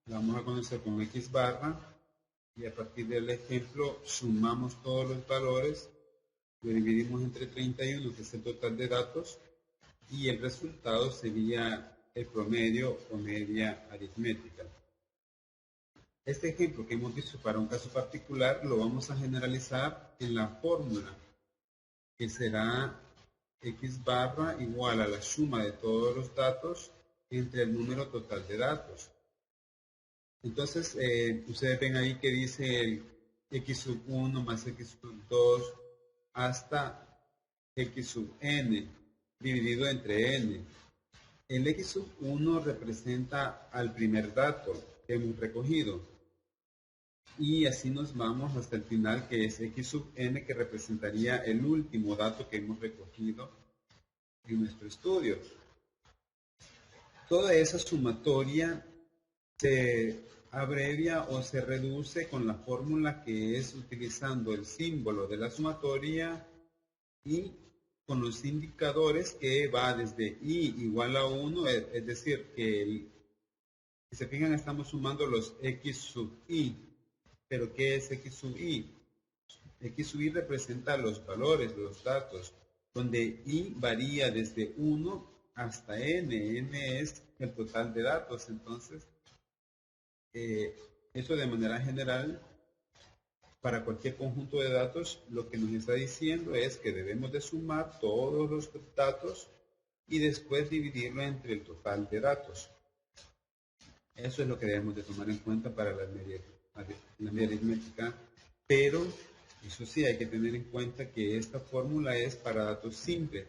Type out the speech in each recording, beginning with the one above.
la vamos a conocer como X barra, y a partir del ejemplo sumamos todos los valores, lo dividimos entre 31, que es el total de datos, y el resultado sería el promedio o media aritmética. Este ejemplo que hemos visto para un caso particular lo vamos a generalizar en la fórmula, que será X barra igual a la suma de todos los datos entre el número total de datos. Entonces, ustedes ven ahí que dice el X sub 1 más X sub 2 hasta X sub n dividido entre n. El X sub 1 representa al primer dato que hemos recogido. Y así nos vamos hasta el final, que es X sub n, que representaría el último dato que hemos recogido en nuestro estudio. Toda esa sumatoria se abrevia o se reduce con la fórmula, que es utilizando el símbolo de la sumatoria y con los indicadores que va desde i igual a 1, es decir, que si se fijan estamos sumando los x sub i. ¿Pero qué es x sub i? X sub i representa los valores, los datos, donde i varía desde 1 hasta n. N es el total de datos. Entonces, eso de manera general, para cualquier conjunto de datos, lo que nos está diciendo es que debemos de sumar todos los datos y después dividirlo entre el total de datos. Eso es lo que debemos de tomar en cuenta para la media aritmética, pero eso sí, hay que tener en cuenta que esta fórmula es para datos simples.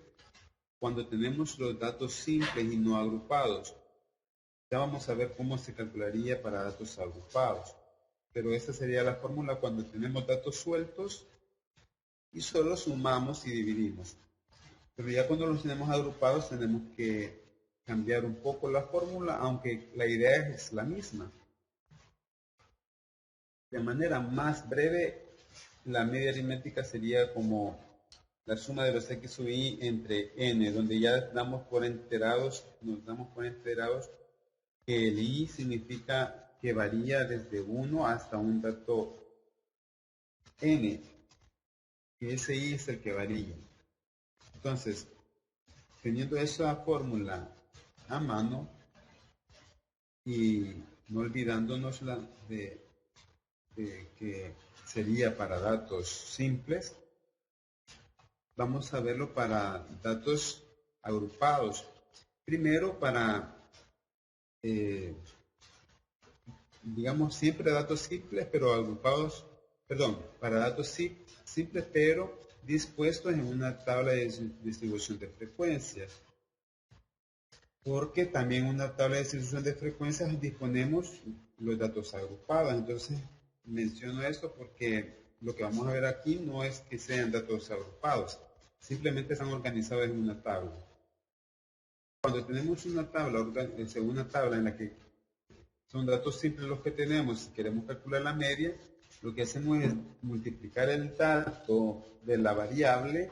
Cuando tenemos los datos simples y no agrupados, ya vamos a ver cómo se calcularía para datos agrupados. Pero esta sería la fórmula cuando tenemos datos sueltos y solo sumamos y dividimos. Pero ya cuando los tenemos agrupados tenemos que cambiar un poco la fórmula, aunque la idea es la misma. De manera más breve, la media aritmética sería como la suma de los x sub i entre n, donde ya nos damos por enterados que el i significa que varía desde 1 hasta un dato n, que ese i es el que varía. Entonces, teniendo esa fórmula a mano y no olvidándonos de que sería para datos simples, vamos a verlo para datos agrupados. Primero para, digamos, siempre datos simples, pero agrupados, perdón, para datos simples, pero dispuestos en una tabla de distribución de frecuencias. Porque también en una tabla de distribución de frecuencias disponemos los datos agrupados. Entonces, menciono esto porque lo que vamos a ver aquí no es que sean datos agrupados, simplemente están organizados en una tabla. Cuando tenemos una tabla en la que son datos simples los que tenemos y queremos calcular la media, lo que hacemos es multiplicar el dato de la variable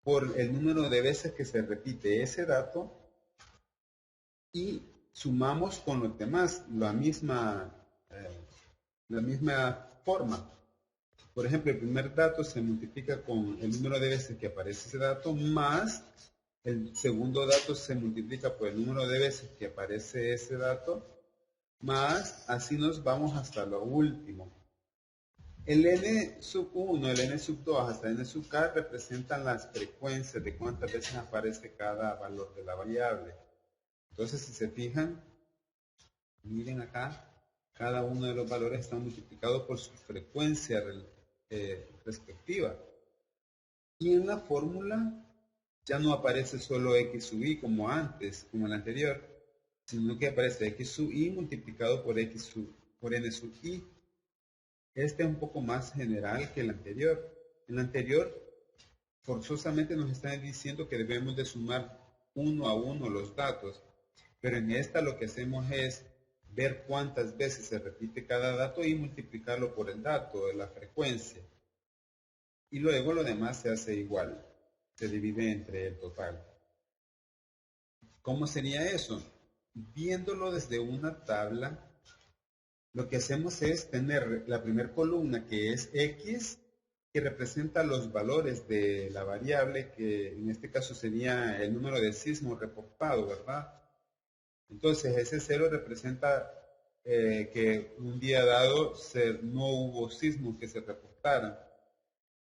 por el número de veces que se repite ese dato y sumamos con los demás la misma forma. Por ejemplo, el primer dato se multiplica con el número de veces que aparece ese dato, más el segundo dato se multiplica por el número de veces que aparece ese dato, más así nos vamos hasta lo último. El n sub 1, el n sub 2 hasta n sub k representan las frecuencias de cuántas veces aparece cada valor de la variable. Entonces, si se fijan, miren acá, cada uno de los valores está multiplicado por su frecuencia respectiva. Y en la fórmula ya no aparece solo x sub i como antes, como el anterior, sino que aparece x sub i multiplicado por n sub i. Este es un poco más general que el anterior. En el anterior, forzosamente nos están diciendo que debemos de sumar uno a uno los datos, pero en esta lo que hacemos es ver cuántas veces se repite cada dato y multiplicarlo por el dato, la frecuencia. Y luego lo demás se hace igual, se divide entre el total. ¿Cómo sería eso? Viéndolo desde una tabla, lo que hacemos es tener la primera columna, que es X, que representa los valores de la variable, que en este caso sería el número de sismos reportado, ¿verdad? Entonces ese 0 representa que un día dado no hubo sismos que se reportaran.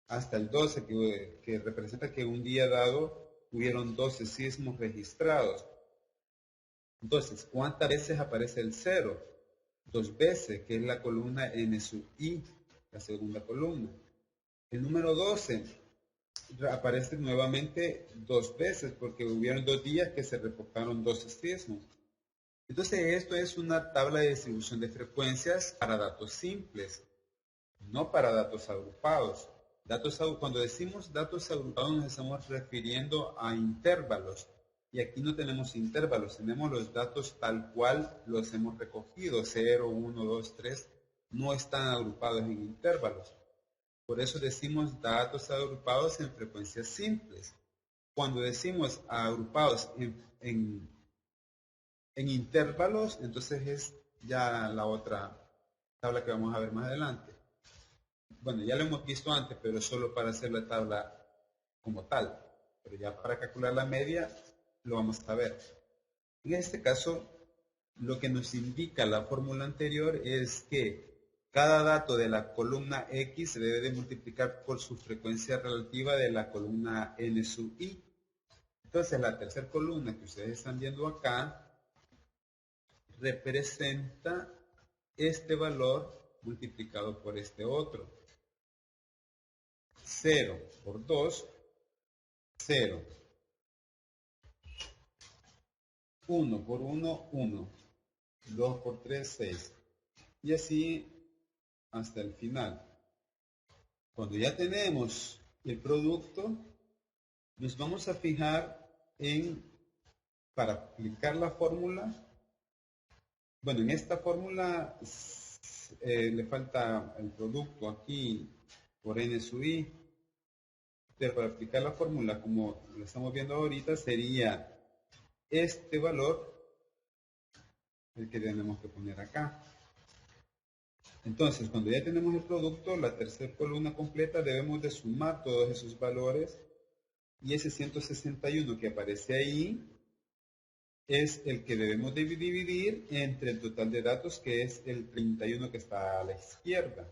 Hasta el 12, que representa que un día dado hubieron 12 sismos registrados. Entonces, ¿cuántas veces aparece el 0? 2 veces, que es la columna N sub I, la segunda columna. El número 12 aparece nuevamente 2 veces, porque hubieron 2 días que se reportaron 12 sismos. Entonces, esto es una tabla de distribución de frecuencias para datos simples, no para datos agrupados. Cuando decimos datos agrupados nos estamos refiriendo a intervalos. Y aquí no tenemos intervalos, tenemos los datos tal cual los hemos recogido, 0, 1, 2, 3, no están agrupados en intervalos. Por eso decimos datos agrupados en frecuencias simples. Cuando decimos agrupados en intervalos, entonces es ya la otra tabla que vamos a ver más adelante. Bueno, ya lo hemos visto antes, pero solo para hacer la tabla como tal. Pero ya para calcular la media, lo vamos a ver. En este caso, lo que nos indica la fórmula anterior es que cada dato de la columna X se debe de multiplicar por su frecuencia relativa de la columna N sub I. Entonces, la tercera columna que ustedes están viendo acá representa este valor multiplicado por este otro. 0 por 2, 0. 1 por 1, 1. 2 por 3, 6. Y así hasta el final. Cuando ya tenemos el producto, nos vamos a fijar para aplicar la fórmula. Bueno, en esta fórmula le falta el producto aquí por N sub I. Pero para aplicar la fórmula como lo estamos viendo ahorita sería este valor el que tenemos que poner acá. Entonces, cuando ya tenemos el producto, la tercera columna completa, debemos de sumar todos esos valores y ese 161 que aparece ahí es el que debemos de dividir entre el total de datos, que es el 31 que está a la izquierda.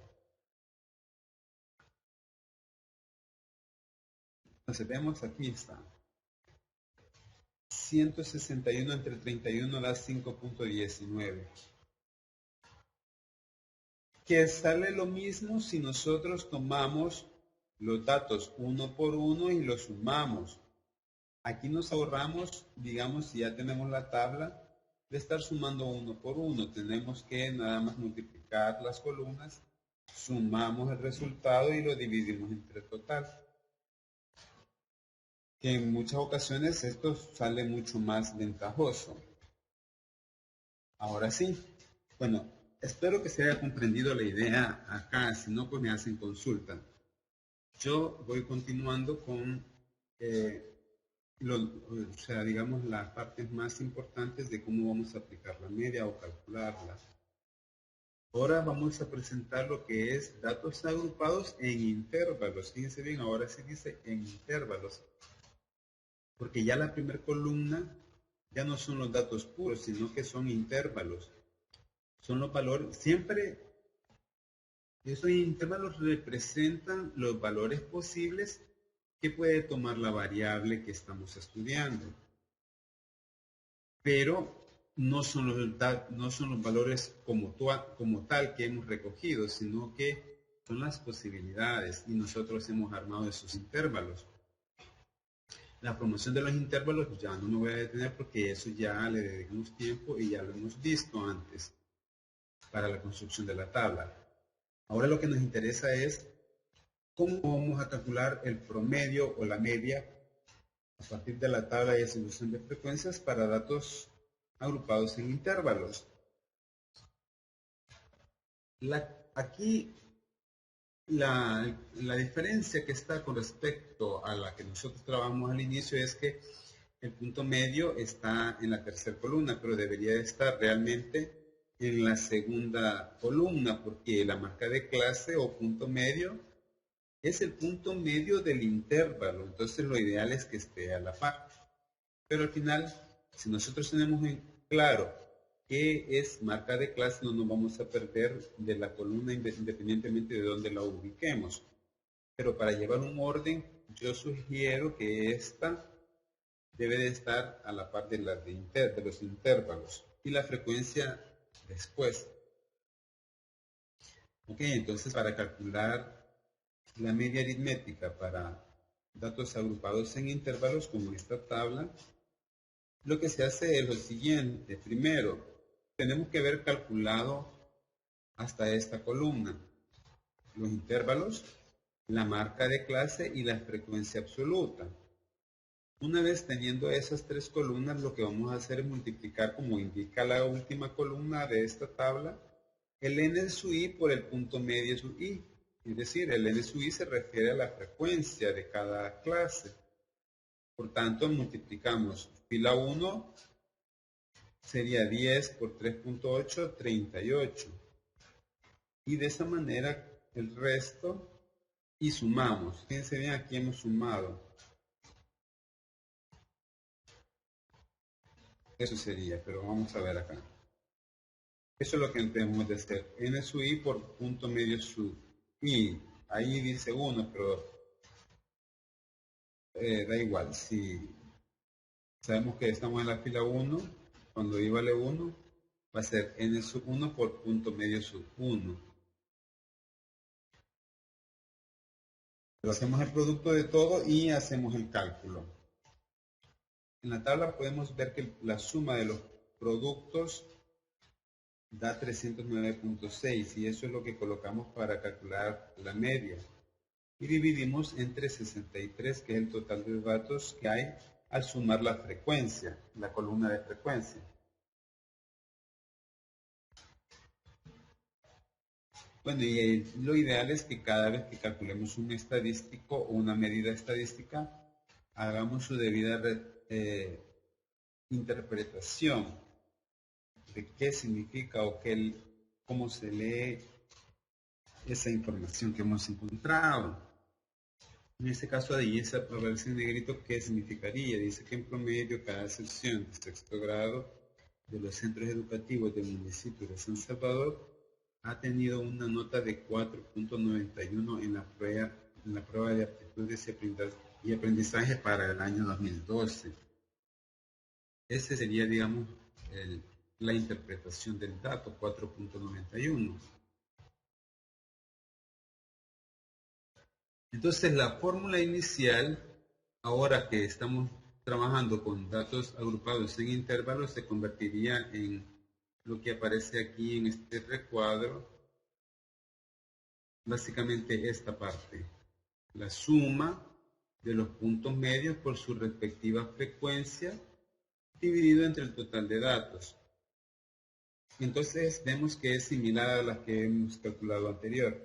Entonces vemos, aquí está. 161 entre 31 da 5.19. Que sale lo mismo si nosotros tomamos los datos uno por uno y los sumamos. Aquí nos ahorramos, digamos, si ya tenemos la tabla, de estar sumando uno por uno. Tenemos que nada más multiplicar las columnas, sumamos el resultado y lo dividimos entre el total. Que en muchas ocasiones esto sale mucho más ventajoso. Ahora sí, bueno, espero que se haya comprendido la idea acá, si no, pues me hacen consulta. Yo voy continuando con, digamos, las partes más importantes de cómo vamos a aplicar la media o calcularla. Ahora vamos a presentar lo que es datos agrupados en intervalos. Fíjense bien, ahora se dice en intervalos. Porque ya la primera columna ya no son los datos puros, sino que son intervalos. Son los valores, siempre esos intervalos representan los valores posibles que puede tomar la variable que estamos estudiando. Pero no son los valores como tal que hemos recogido, sino que son las posibilidades y nosotros hemos armado esos intervalos. La promoción de los intervalos ya no me voy a detener porque eso ya le dedicamos tiempo y ya lo hemos visto antes para la construcción de la tabla. Ahora lo que nos interesa es cómo vamos a calcular el promedio o la media a partir de la tabla de distribución de frecuencias para datos agrupados en intervalos. Aquí la diferencia que está con respecto a la que nosotros trabajamos al inicio es que el punto medio está en la tercera columna, pero debería estar realmente en la segunda columna, porque la marca de clase o punto medio es el punto medio del intervalo, entonces lo ideal es que esté a la par. Pero al final, si nosotros tenemos en claro qué es marca de clase, no nos vamos a perder de la columna independientemente de dónde la ubiquemos. Pero para llevar un orden, yo sugiero que esta debe de estar a la par de, de los intervalos y la frecuencia después. Ok, entonces para calcular la media aritmética para datos agrupados en intervalos como esta tabla, lo que se hace es lo siguiente. Primero, tenemos que haber calculado hasta esta columna los intervalos, la marca de clase y la frecuencia absoluta. Una vez teniendo esas tres columnas, lo que vamos a hacer es multiplicar, como indica la última columna de esta tabla, el n sub i por el punto medio sub i. Es decir, el n sub i se refiere a la frecuencia de cada clase. Por tanto, multiplicamos fila 1, sería 10 por 3.8, 38. Y de esa manera el resto, y sumamos. Fíjense bien, aquí hemos sumado. Eso sería, pero vamos a ver acá. Eso es lo que tenemos de hacer. N sub i por punto medio sub i. Ahí dice 1, pero da igual. Si sabemos que estamos en la fila 1, cuando i vale 1, va a ser n sub 1 por punto medio sub 1. Pero hacemos el producto de todo y hacemos el cálculo. En la tabla podemos ver que la suma de los productos da 309.6 y eso es lo que colocamos para calcular la media. Y dividimos entre 63, que es el total de datos que hay al sumar la frecuencia, la columna de frecuencia. Bueno, y lo ideal es que cada vez que calculemos un estadístico o una medida estadística, hagamos su debida interpretación de qué significa o cómo se lee esa información que hemos encontrado. En este caso, ahí esa aparece en negrito, ¿qué significaría? Dice que en promedio cada sección de sexto grado de los centros educativos del municipio de San Salvador ha tenido una nota de 4.91 en la prueba de aptitudes y aprendizaje para el año 2012. Ese sería, digamos, la interpretación del dato, 4.91. Entonces, la fórmula inicial, ahora que estamos trabajando con datos agrupados en intervalos, se convertiría en lo que aparece aquí en este recuadro, básicamente esta parte, la suma de los puntos medios por su respectiva frecuencia dividido entre el total de datos. Entonces vemos que es similar a las que hemos calculado anterior.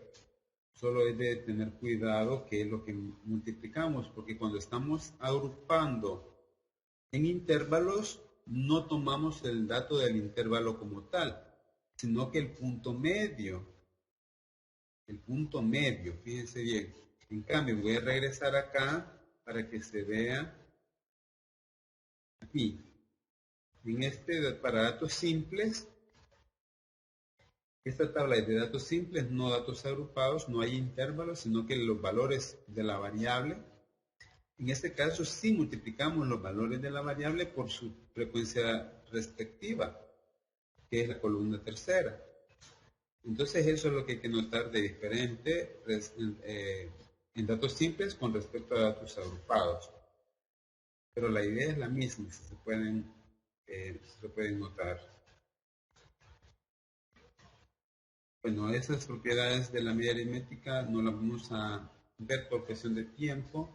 Solo es de tener cuidado qué es lo que multiplicamos, porque cuando estamos agrupando en intervalos, no tomamos el dato del intervalo como tal, sino que el punto medio, fíjense bien. En cambio, voy a regresar acá para que se vea aquí. Para datos simples, esta tabla es de datos simples, no datos agrupados, no hay intervalos, sino que los valores de la variable. En este caso, sí multiplicamos los valores de la variable por su frecuencia respectiva, que es la columna tercera. Entonces, eso es lo que hay que notar de diferente en datos simples con respecto a datos agrupados. Pero la idea es la misma, se pueden notar. Bueno, esas propiedades de la media aritmética no las vamos a ver por cuestión de tiempo,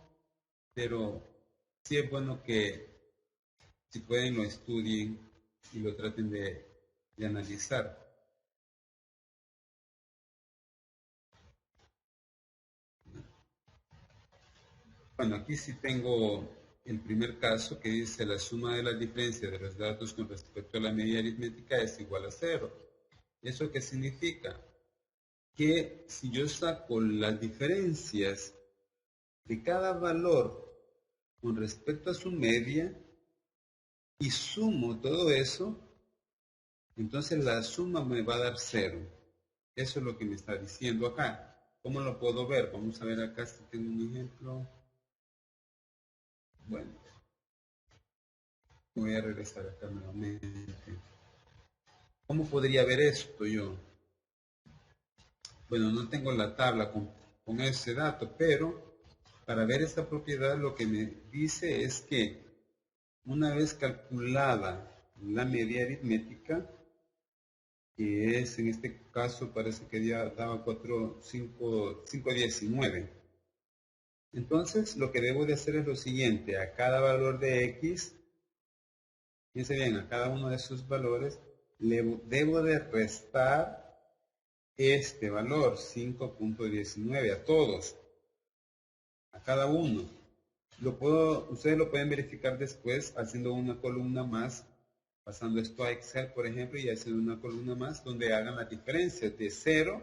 pero sí es bueno que si pueden lo estudien y lo traten de analizar. Bueno, aquí sí tengo el primer caso que dice la suma de las diferencias de los datos con respecto a la media aritmética es igual a 0. ¿Eso qué significa? Que si yo saco las diferencias de cada valor con respecto a su media y sumo todo eso, entonces la suma me va a dar 0. Eso es lo que me está diciendo acá. ¿Cómo lo puedo ver? Vamos a ver acá si tengo un ejemplo. Bueno, voy a regresar acá nuevamente. ¿Cómo podría ver esto yo? Bueno, no tengo la tabla con ese dato, pero para ver esta propiedad lo que me dice es que una vez calculada la media aritmética, que es en este caso parece que ya daba 5,19. Entonces lo que debo de hacer es lo siguiente: a cada valor de x, fíjense bien, a cada uno de esos valores le debo de restar este valor 5,19 a todos, a cada uno. Ustedes lo pueden verificar después haciendo una columna más, pasando esto a Excel, por ejemplo, y haciendo una columna más donde hagan la diferencia de 0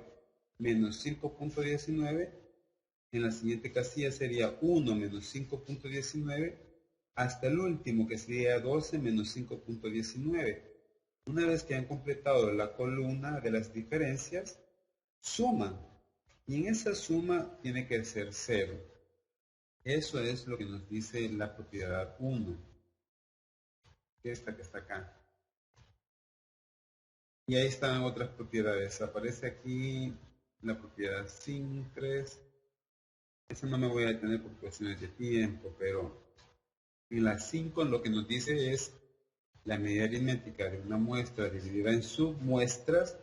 menos 5,19. En la siguiente casilla sería 1 menos 5,19 hasta el último, que sería 12 menos 5,19. Una vez que han completado la columna de las diferencias, suman. Y en esa suma tiene que ser 0. Eso es lo que nos dice la propiedad 1. Esta que está acá. Y ahí están otras propiedades. Aparece aquí la propiedad Sincres. Esa no me voy a detener por cuestiones de tiempo, pero en la 5 lo que nos dice es la medida aritmética de una muestra dividida en submuestras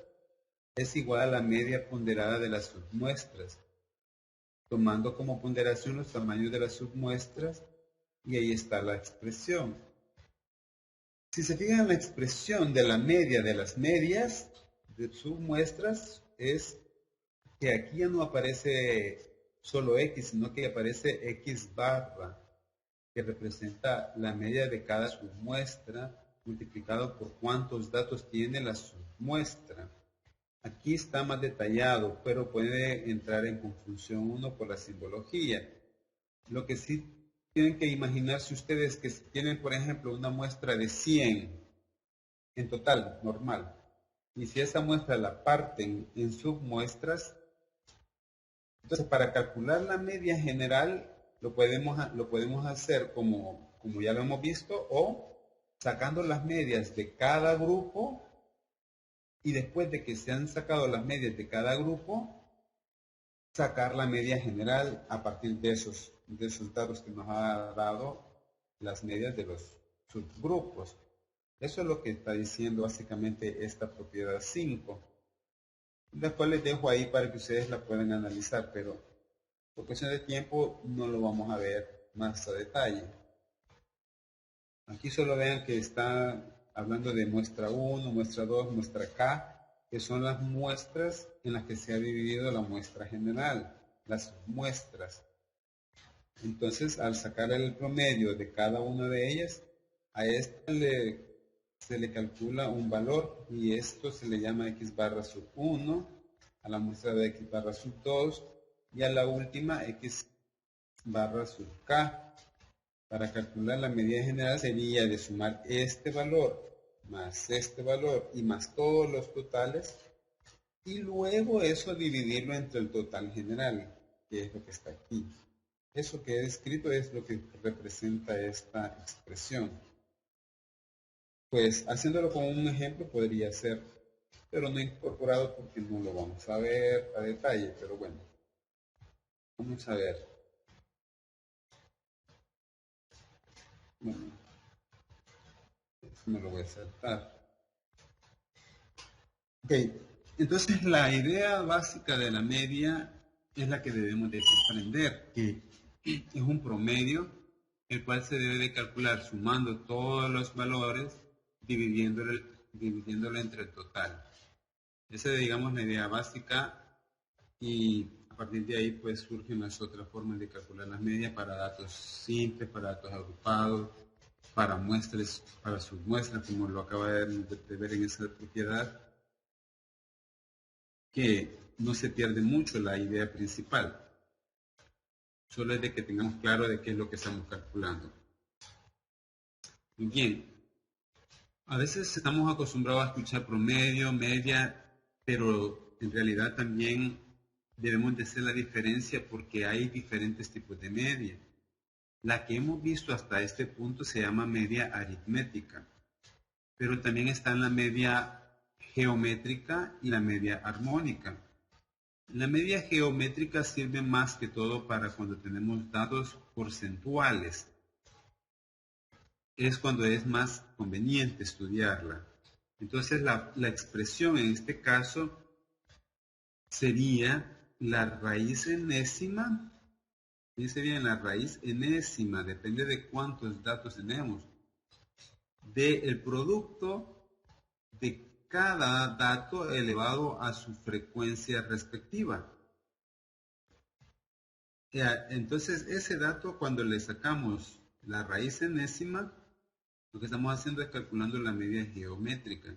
es igual a la media ponderada de las submuestras, tomando como ponderación los tamaños de las submuestras, y ahí está la expresión. Si se fijan en la expresión de la media de las medias de submuestras, es que aquí ya no aparece solo x, sino que aparece x barra, que representa la media de cada submuestra multiplicado por cuántos datos tiene la submuestra. Aquí está más detallado, pero puede entrar en confusión uno por la simbología. Lo que sí tienen que imaginarse ustedes que si tienen, por ejemplo, una muestra de 100 en total, normal, y si esa muestra la parten en submuestras, entonces para calcular la media general lo podemos hacer como ya lo hemos visto, o sacando las medias de cada grupo, y después de que se han sacado las medias de cada grupo, sacar la media general a partir de esos datos que nos ha dado las medias de los subgrupos. Eso es lo que está diciendo básicamente esta propiedad 5. Después les dejo ahí para que ustedes la puedan analizar, pero por cuestión de tiempo no lo vamos a ver más a detalle. Aquí solo vean que está hablando de muestra 1, muestra 2, muestra K, que son las muestras en las que se ha dividido la muestra general, las muestras. Entonces, al sacar el promedio de cada una de ellas, a esta se le calcula un valor, y esto se le llama x barra sub 1, a la muestra de x barra sub 2, y a la última x barra sub k. Para calcular la medida general sería de sumar este valor más este valor y más todos los totales, y luego eso dividirlo entre el total general, que es lo que está aquí. Eso que he escrito es lo que representa esta expresión. Pues haciéndolo con un ejemplo podría ser, pero no incorporado porque no lo vamos a ver a detalle, pero bueno. Vamos a ver. Bueno, eso me lo voy a saltar. Ok, entonces la idea básica de la media es la que debemos de comprender, que es un promedio el cual se debe de calcular sumando todos los valores, dividiéndolo entre el total. Esa es, digamos, la idea básica, y a partir de ahí pues surgen las otras formas de calcular las medias para datos simples, para datos agrupados, para muestras, para submuestras, como lo acaba de ver en esa propiedad. que no se pierde mucho la idea principal. Solo es de que tengamos claro de qué es lo que estamos calculando. Muy bien. A veces estamos acostumbrados a escuchar promedio, media, pero en realidad también debemos de hacer la diferencia porque hay diferentes tipos de media. La que hemos visto hasta este punto se llama media aritmética, pero también está en la media geométrica y la media armónica. La media geométrica sirve más que todo para cuando tenemos datos porcentuales. Es cuando es más conveniente estudiarla. Entonces la expresión en este caso sería la raíz enésima. Fíjense bien, la raíz enésima, depende de cuántos datos tenemos, del producto de cada dato elevado a su frecuencia respectiva. Entonces, ese dato, cuando le sacamos la raíz enésima, lo que estamos haciendo es calculando la media geométrica.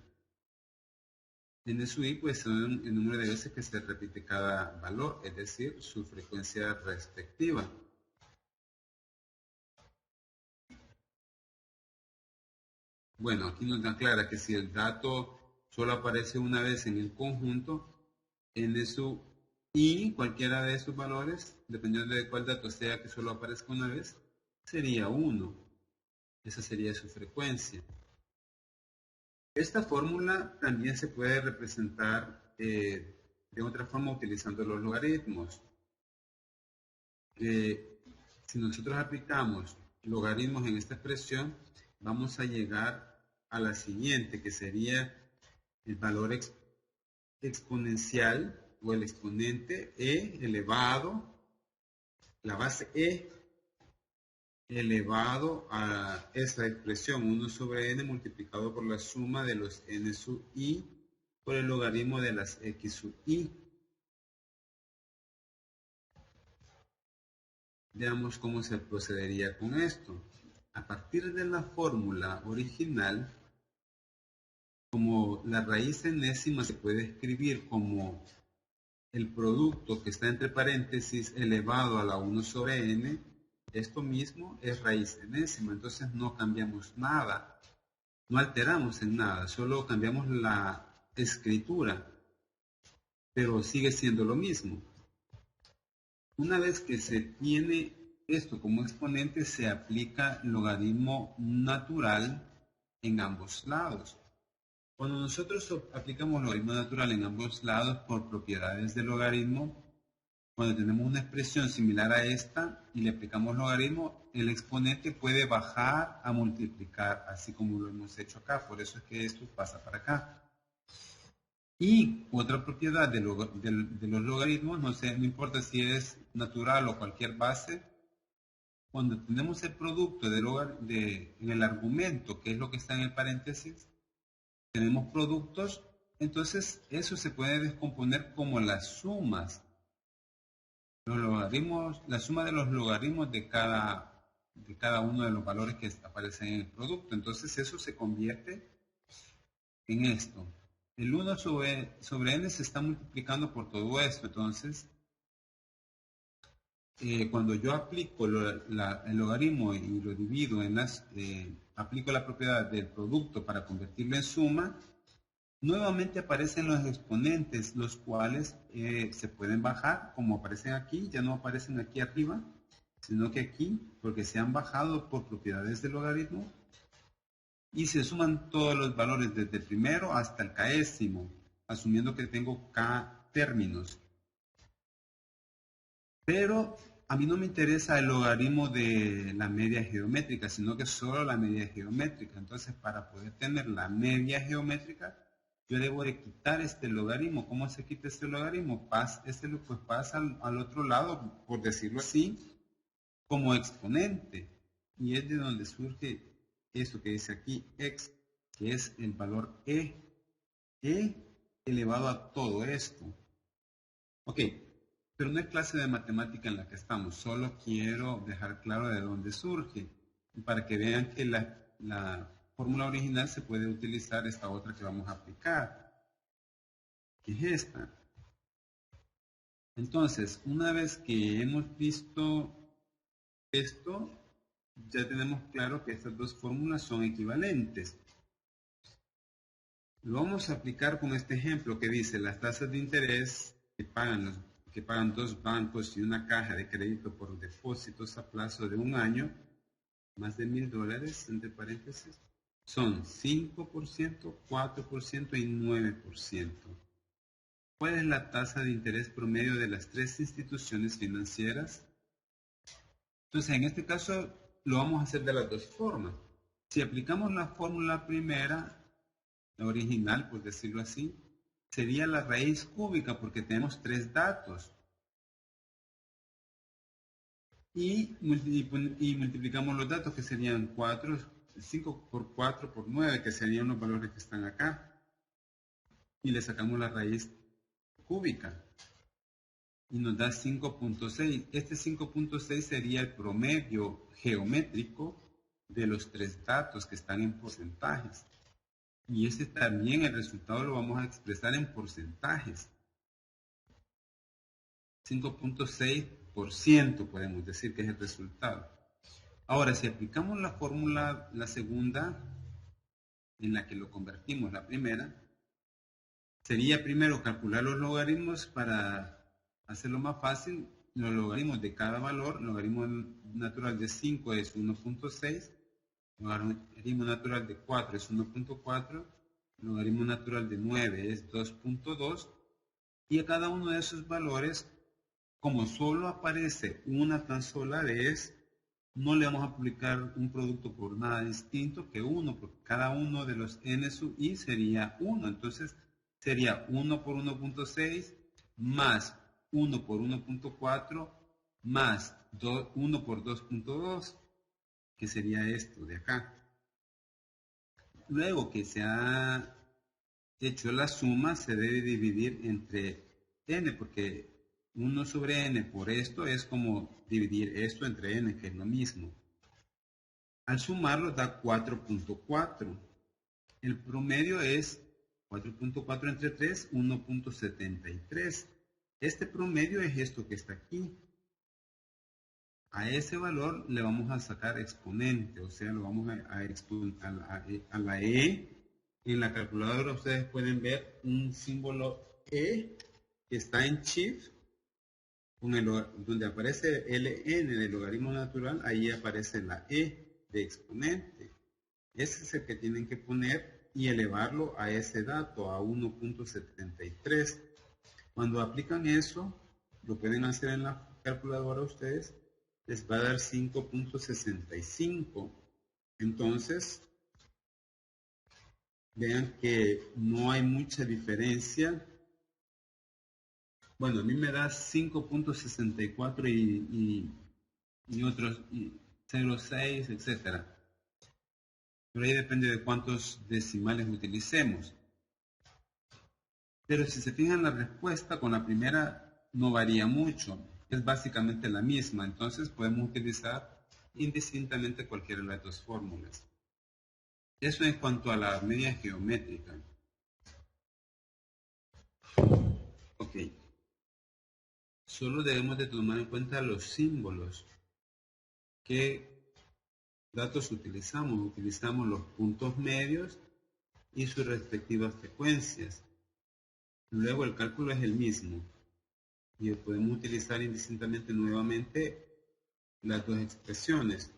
NSUI, pues son el número de veces que se repite cada valor, es decir, su frecuencia respectiva. Bueno, aquí nos da clara que si el dato solo aparece una vez en el conjunto, NSUI, cualquiera de esos valores, dependiendo de cuál dato sea que solo aparezca una vez, sería 1. Esa sería su frecuencia. Esta fórmula también se puede representar de otra forma utilizando los logaritmos. Si nosotros aplicamos logaritmos en esta expresión, vamos a llegar a la siguiente, que sería el valor exponencial o el exponente e elevado, la base e elevado a esa expresión 1 sobre n multiplicado por la suma de los n sub i por el logaritmo de las x sub i. Veamos cómo se procedería con esto. A partir de la fórmula original, como la raíz enésima se puede escribir como el producto que está entre paréntesis elevado a la 1 sobre n, esto mismo es raíz enésima, entonces no cambiamos nada, no alteramos en nada, solo cambiamos la escritura, pero sigue siendo lo mismo. Una vez que se tiene esto como exponente, se aplica logaritmo natural en ambos lados. Cuando nosotros aplicamos logaritmo natural en ambos lados por propiedades del logaritmo, cuando tenemos una expresión similar a esta y le aplicamos logaritmo, el exponente puede bajar a multiplicar, así como lo hemos hecho acá. Por eso es que esto pasa para acá. Y otra propiedad de los logaritmos, no importa si es natural o cualquier base, cuando tenemos el producto en el argumento, que es lo que está en el paréntesis, tenemos productos, entonces eso se puede descomponer como las sumas. Los logaritmos, la suma de los logaritmos de cada uno de los valores que aparecen en el producto. Entonces eso se convierte en esto. El 1 sobre n se está multiplicando por todo esto. Entonces, cuando yo aplico el logaritmo y lo divido aplico la propiedad del producto para convertirlo en suma, nuevamente aparecen los exponentes, los cuales se pueden bajar, como aparecen aquí, ya no aparecen aquí arriba, sino que aquí, porque se han bajado por propiedades del logaritmo, y se suman todos los valores desde el primero hasta el késimo, asumiendo que tengo k términos. Pero a mí no me interesa el logaritmo de la media geométrica, sino que solo la media geométrica. Entonces, para poder tener la media geométrica, yo debo de quitar este logaritmo. ¿Cómo se quita este logaritmo? Pasa al otro lado, por decirlo así, como exponente. Y es de donde surge esto que dice aquí, x, que es el valor e elevado a todo esto. Ok, pero no es clase de matemática en la que estamos, solo quiero dejar claro de dónde surge, para que vean que la fórmula original se puede utilizar esta otra que vamos a aplicar, que es esta. Entonces, una vez que hemos visto esto, ya tenemos claro que estas dos fórmulas son equivalentes. Lo vamos a aplicar con este ejemplo que dice las tasas de interés que pagan dos bancos y una caja de crédito por depósitos a plazo de un año, más de $1,000, entre paréntesis, son 5%, 4% y 9%. ¿Cuál es la tasa de interés promedio de las tres instituciones financieras? Entonces, en este caso, lo vamos a hacer de las dos formas. Si aplicamos la fórmula primera, la original, por decirlo así, sería la raíz cúbica, porque tenemos tres datos. Y multiplicamos los datos, que serían 5 por 4 por 9, que serían los valores que están acá. Y le sacamos la raíz cúbica. Y nos da 5.6. Este 5.6 sería el promedio geométrico de los tres datos que están en porcentajes. Y este también, el resultado lo vamos a expresar en porcentajes. 5.6% podemos decir que es el resultado. Ahora, si aplicamos la fórmula, la segunda, en la que lo convertimos la primera, sería primero calcular los logaritmos para hacerlo más fácil. Los logaritmos de cada valor, logaritmo natural de 5 es 1.6, logaritmo natural de 4 es 1.4, logaritmo natural de 9 es 2.2, y a cada uno de esos valores, como solo aparece una tan sola vez, no le vamos a aplicar un producto por nada distinto que 1, porque cada uno de los n sub i sería 1. Entonces sería 1 por 1.6 más 1 por 1.4 más 1 por 2.2, que sería esto de acá. Luego que se ha hecho la suma, se debe dividir entre n, porque 1 sobre n por esto es como dividir esto entre n, que es lo mismo. Al sumarlo da 4.4. El promedio es 4.4 entre 3, 1.73. Este promedio es esto que está aquí. A ese valor le vamos a sacar exponente, o sea, lo vamos a la e. En la calculadora ustedes pueden ver un símbolo e que está en Shift, donde aparece ln del logaritmo natural, ahí aparece la e de exponente. Ese es el que tienen que poner y elevarlo a ese dato, a 1.73. Cuando aplican eso, lo pueden hacer en la calculadora ustedes, les va a dar 5.65. Entonces, vean que no hay mucha diferencia. Bueno, a mí me da 5.64 y otros 0.6, etc. Pero ahí depende de cuántos decimales utilicemos. Pero si se fijan, la respuesta con la primera no varía mucho. Es básicamente la misma. Entonces podemos utilizar indistintamente cualquiera de las dos fórmulas. Eso en cuanto a la media geométrica. Ok. Solo debemos de tomar en cuenta los símbolos. ¿Qué datos utilizamos? Utilizamos los puntos medios y sus respectivas frecuencias. Luego el cálculo es el mismo. Y podemos utilizar indistintamente nuevamente las dos expresiones.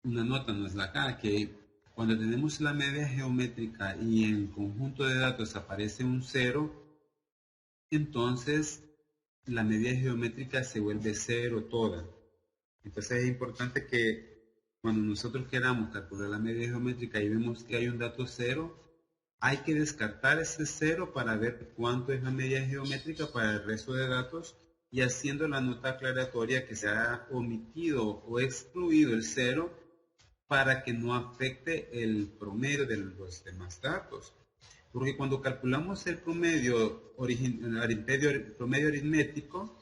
Una nota nos da acá que cuando tenemos la media geométrica y en el conjunto de datos aparece un 0, entonces la media geométrica se vuelve 0 toda. Entonces es importante que cuando nosotros queramos calcular la media geométrica y vemos que hay un dato 0, hay que descartar ese 0 para ver cuánto es la media geométrica para el resto de datos, y haciendo la nota aclaratoria que se ha omitido o excluido el 0 para que no afecte el promedio de los demás datos. Porque cuando calculamos el promedio aritmético,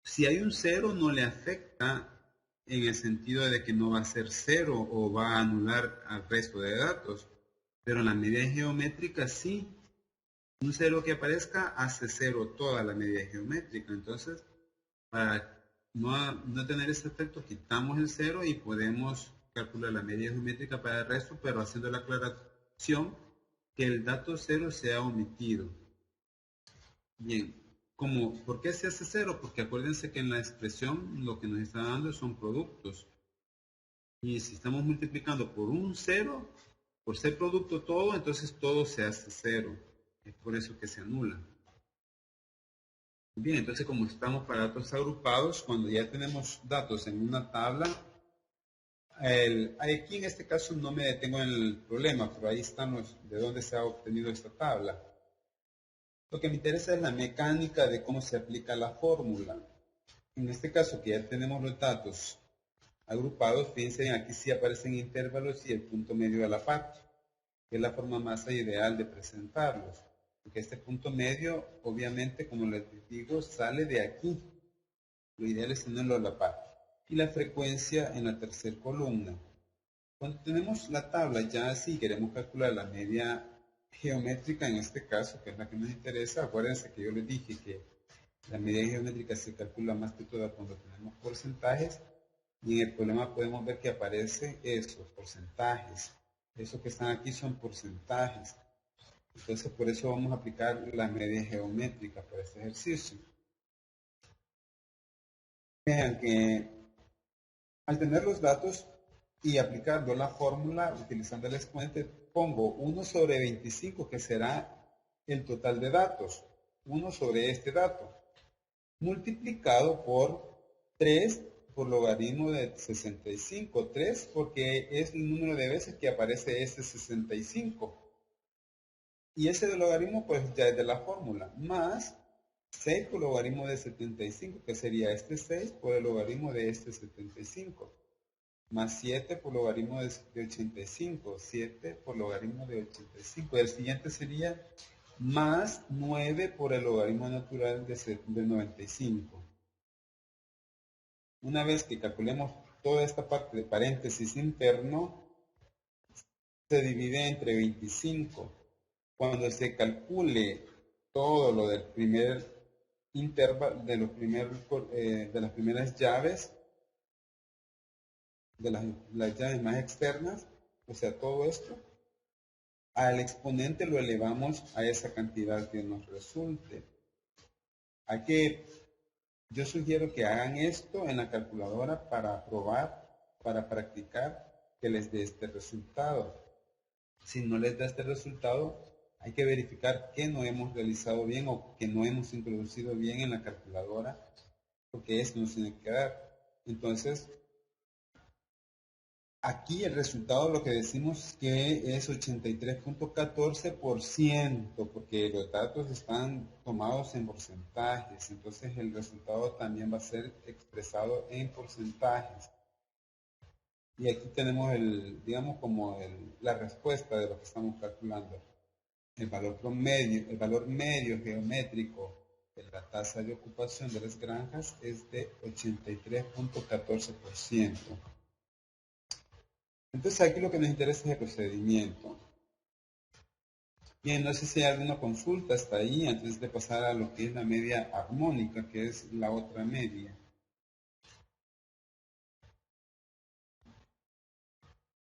si hay un 0 no le afecta en el sentido de que no va a ser 0 o va a anular al resto de datos. Pero en la medida geométrica sí. Un 0 que aparezca hace 0 toda la medida geométrica. Entonces, para no tener ese efecto, quitamos el 0 y podemos calcular la medida geométrica para el resto, pero haciendo la aclaración que el dato 0 sea omitido. Bien, ¿por qué se hace 0? Porque acuérdense que en la expresión lo que nos está dando son productos. Y si estamos multiplicando por un 0, por ser producto todo, entonces todo se hace 0. Es por eso que se anula. Bien, entonces como estamos para datos agrupados, cuando ya tenemos datos en una tabla, aquí en este caso no me detengo en el problema, pero ahí están de dónde se ha obtenido esta tabla. Lo que me interesa es la mecánica de cómo se aplica la fórmula. En este caso que ya tenemos los datos agrupados, fíjense, aquí sí aparecen intervalos y el punto medio a la par, que es la forma más ideal de presentarlos. Porque este punto medio, obviamente, como les digo, sale de aquí. Lo ideal es tenerlo a la par. Y la frecuencia en la tercera columna. Cuando tenemos la tabla ya así, queremos calcular la media geométrica en este caso, que es la que nos interesa. Acuérdense que yo les dije que la media geométrica se calcula más que todo cuando tenemos porcentajes. Y en el problema podemos ver que aparece esos porcentajes. Esos que están aquí son porcentajes. Entonces, por eso vamos a aplicar la media geométrica para este ejercicio. Vean que al tener los datos y aplicando la fórmula, utilizando el exponente, pongo 1 sobre 25, que será el total de datos. 1 sobre este dato, multiplicado por 3 por logaritmo de 65. 3 porque es el número de veces que aparece este 65. Y ese de logaritmo pues ya es de la fórmula, más 6 por logaritmo de 75, que sería este 6 por el logaritmo de este 75, más 7 por logaritmo de 85, 7 por logaritmo de 85. El siguiente sería más 9 por el logaritmo natural de 95. Una vez que calculemos toda esta parte de paréntesis interno, se divide entre 25. Cuando se calcule todo lo del primer intervalo, de las primeras llaves, de las llaves más externas, o sea, todo esto, al exponente lo elevamos a esa cantidad que nos resulte. Yo sugiero que hagan esto en la calculadora para probar, para practicar, que les dé este resultado. Si no les da este resultado, hay que verificar que no hemos realizado bien o que no hemos introducido bien en la calculadora, porque eso nos tiene que dar. Entonces, aquí el resultado lo que decimos que es 83.14%, porque los datos están tomados en porcentajes, entonces el resultado también va a ser expresado en porcentajes. Y aquí tenemos la respuesta de lo que estamos calculando. El valor promedio, el valor medio geométrico de la tasa de ocupación de las granjas es de 83.14%. Entonces aquí lo que nos interesa es el procedimiento. Bien, no sé si hay alguna consulta hasta ahí antes de pasar a lo que es la media armónica, que es la otra media.